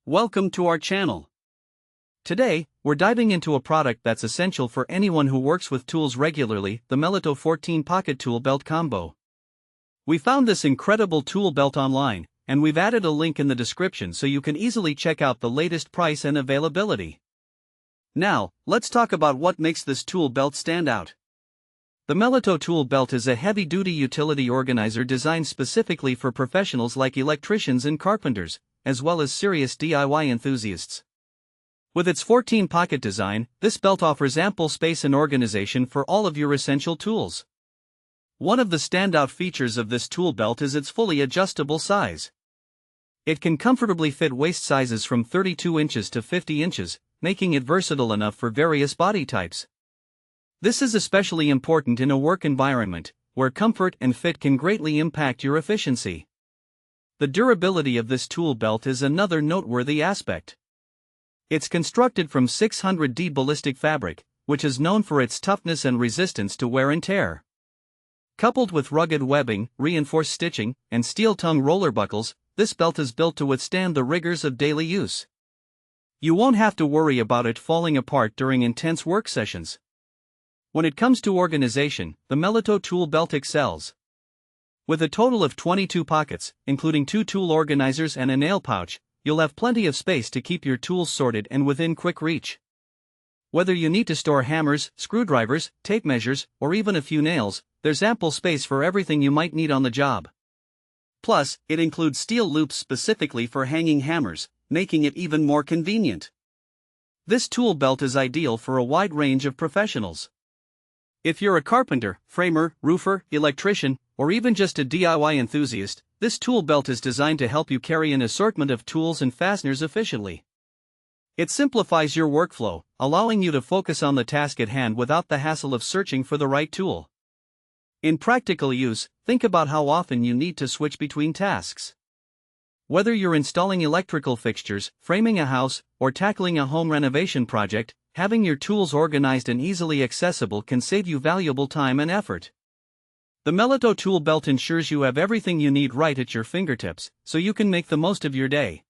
Welcome to our channel. Today, we're diving into a product that's essential for anyone who works with tools regularly, the MELOTOUGH 14 Pocket Tool Belt Combo. We found this incredible tool belt online, and we've added a link in the description so you can easily check out the latest price and availability. Now, let's talk about what makes this tool belt stand out. The MELOTOUGH tool belt is a heavy-duty utility organizer designed specifically for professionals like electricians and carpenters, as well as serious DIY enthusiasts. With its 14-pocket design, this belt offers ample space and organization for all of your essential tools. One of the standout features of this tool belt is its fully adjustable size. It can comfortably fit waist sizes from 32 inches to 50 inches, making it versatile enough for various body types. This is especially important in a work environment, where comfort and fit can greatly impact your efficiency. The durability of this tool belt is another noteworthy aspect. It's constructed from 600D ballistic fabric, which is known for its toughness and resistance to wear and tear. Coupled with rugged webbing, reinforced stitching, and steel tongue roller buckles, this belt is built to withstand the rigors of daily use. You won't have to worry about it falling apart during intense work sessions. When it comes to organization, the MELOTOUGH tool belt excels. With a total of 22 pockets, including 2 tool organizers and a nail pouch, you'll have plenty of space to keep your tools sorted and within quick reach. Whether you need to store hammers, screwdrivers, tape measures, or even a few nails, there's ample space for everything you might need on the job. Plus, it includes steel loops specifically for hanging hammers, making it even more convenient. This tool belt is ideal for a wide range of professionals. If you're a carpenter, framer, roofer, electrician, or even just a DIY enthusiast, this tool belt is designed to help you carry an assortment of tools and fasteners efficiently. It simplifies your workflow, allowing you to focus on the task at hand without the hassle of searching for the right tool. In practical use, think about how often you need to switch between tasks. Whether you're installing electrical fixtures, framing a house, or tackling a home renovation project, having your tools organized and easily accessible can save you valuable time and effort. The MELOTOUGH tool belt ensures you have everything you need right at your fingertips, so you can make the most of your day.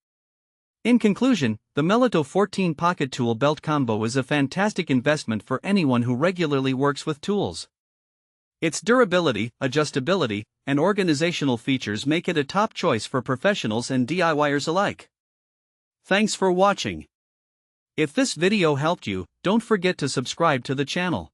In conclusion, the MELOTOUGH 14 Pocket Tool Belt Combo is a fantastic investment for anyone who regularly works with tools. Its durability, adjustability, and organizational features make it a top choice for professionals and DIYers alike. Thanks for watching. If this video helped you, don't forget to subscribe to the channel.